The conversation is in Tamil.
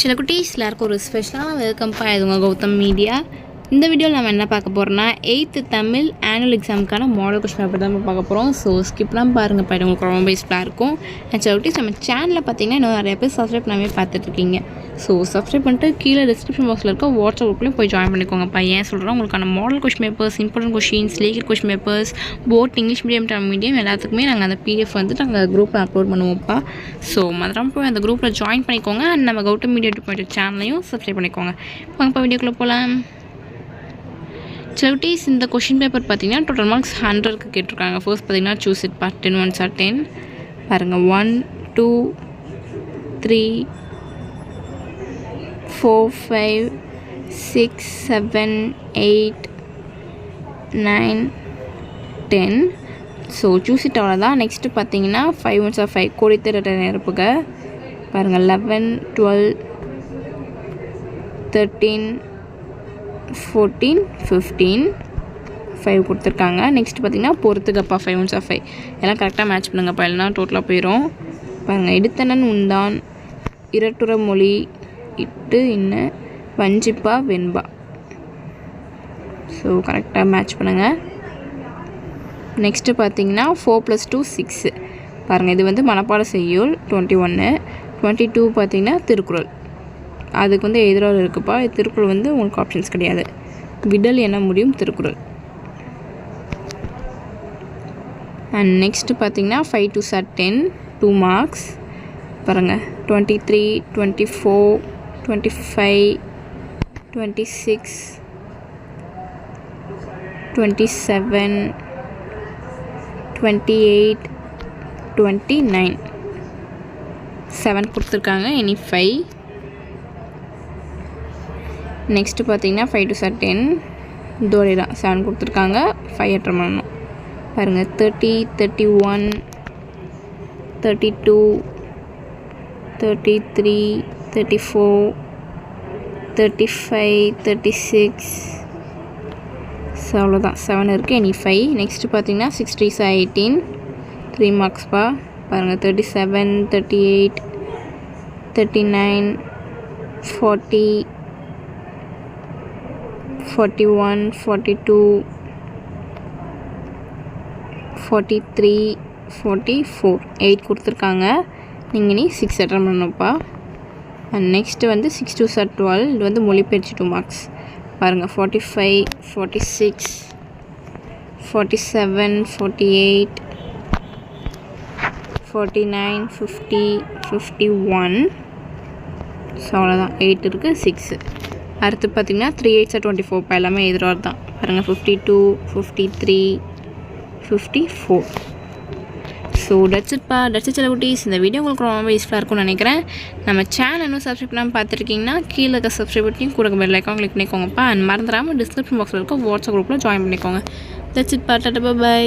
சில குட்டீஸ் எல்லாருக்கும் ஒரு ஸ்பெஷலான வெல்கம் இதுங்க கௌதம் மீடியா. இந்த வீடியோவில் நம்ம என்ன பார்க்க போகிறோம்னா 8th தமிழ் ஆனுவல் எக்ஸாமுக்கான மாடல் கொஸ்டின் பேப்பர் தான் பார்க்க போகிறோம். ஸோ ஸ்கிப்லாம் பாருங்கள், பாரு உங்களுக்கு ரொம்ப யூஸ்ஃபுல்லாக இருக்கும். சில குட்டீஸ் நம்ம சேனலில் பார்த்தீங்கன்னா இன்னும் நிறைய பேர் சப்ஸ்கிரைப் பண்ணாமே பார்த்துட்ருக்கீங்க. ஸோ சப்ஸ்கிரைப் பண்ணிட்டு கீழே டிஸ்கிரிப்ஷன் பாக்ஸில் இருக்க வாட்ஸ்அப் குரூப்லேயும் போய் ஜாயின் பண்ணிக்கோங்கப்பா. ஏன் சொல்கிறோம், உங்களுக்கான model question papers, important questions, legal question papers, both English medium Tamil medium எல்லாத்துக்குமே நாங்கள் அந்த PDF வந்து நாங்கள் குரூப்பில் அப்லோட் பண்ணுவோம்ப்பா. ஸோ மறக்காம போய் அந்த குரூப்பில் ஜாயின் பண்ணிக்கோங்க. அண்ட் நம்ம கௌதம் மீடியா 2.0 சேனலையும் சப்ஸ்கிரைப் பண்ணிக்கோங்க. வாங்கப்பா வீடியோக்குள்ளே போகலாம். செவட்டீஸ் இந்த கொஷின் பேப்பர் பார்த்தீங்கன்னா டோட்டல் மார்க்ஸ் 100க்கு கேட்டிருக்காங்க. ஃபர்ஸ்ட் பார்த்தீங்கன்னா choose it part 10 1s are 10 பாருங்கள். 1 2 3 4 5 6 7 8 9 10. ஸோ சூஸ் இட் அவ்வளோதான். நெக்ஸ்ட்டு பார்த்தீங்கன்னா 5 1s are 5 கோடித்த நிரப்புக பாருங்கள். 11 12 13 14 15 5 கொடுத்துருக்காங்க. நெக்ஸ்ட் பார்த்திங்கன்னா பொறுத்துக்கப்பா 5 1s are 5 எல்லாம் கரெக்டாக மேட்ச் பண்ணுங்கப்பா, இல்லைனா டோட்டலாக போயிடும். பாருங்கள். எடுத்தனன் உண்டான் இரட்டுற மொழி இட்டு இன்ன வஞ்சிப்பா வெண்பா. ஸோ கரெக்டாக மேட்ச் பண்ணுங்கள். நெக்ஸ்ட்டு பார்த்திங்கன்னா 4 + 2 6 பாருங்கள். இது வந்து மனப்பாட செய்யுள் 21. 22 பார்த்திங்கன்னா திருக்குறள், அதுக்கு வந்து எதிராக இருக்குப்பா. திருக்குறள் வந்து உங்களுக்கு ஆப்ஷன்ஸ் கிடையாது. விடல் என முடியும் திருக்குறள். அண்ட் நெக்ஸ்ட்டு பார்த்தீங்கன்னா 5 2s are 10 2 marks பாருங்கள். 23 24 25 26 27 28 29 7 கொடுத்துருக்காங்க. இனி 5. நெக்ஸ்ட்டு பார்த்தீங்கன்னா 5 2s are 10 இதோட தான் 7 கொடுத்துருக்காங்க. 5 அட்டன் பண்ணணும் பாருங்கள். 30 31 32 33 34 35 36. ஸோ அவ்வளோதான், 7 இருக்குது. இனி 5. நெக்ஸ்ட்டு பார்த்தீங்கன்னா 6 3s are 18 3 marksப்பா பாருங்கள். 37 38 39 40 41 42 43 44 8 கொடுத்துருக்காங்க. நீங்கள் இனி 6 அட்டன் பண்ணணும்ப்பா. அண்ட் நெக்ஸ்ட்டு வந்து 6 2s are 12 இது வந்து மொழிபெயர்ச்சி 2 marks பாருங்கள். 45 46 47 48 49 50 51. ஸோ அவ்வளோதான், 8 இருக்குது 6. அடுத்து பார்த்திங்கன்னா 3 8s are 24 இப்போ எல்லாமே எதிராக தான் பாருங்கள். 52 53 54. ஸோ டட்ஸ் சில குட்டீஸ். இந்த வீடியோ உங்களுக்கு ரொம்ப யூஸ்ஃபுல்லாக இருக்கும்னு நினைக்கிறேன். நம்ம சேனல் இன்னும் சப்ஸ்கிரைப் பண்ணாமல் பார்த்துருக்கீங்கன்னா கீழே இருக்க சப்ஸ்கிரைப் பண்ணி கூட பெல் ஐக்கான் கிளிக் பண்ணிக்கோங்கப்பா. அண்ட் மறந்துடாமல் டிஸ்கிரிப்ஷன் பாக்ஸில் இருக்க வாட்ஸ்அப் குரூப்பில் ஜாயின் பண்ணிக்கோங்க. டட்ஸ் இட் பா, டாடா பை.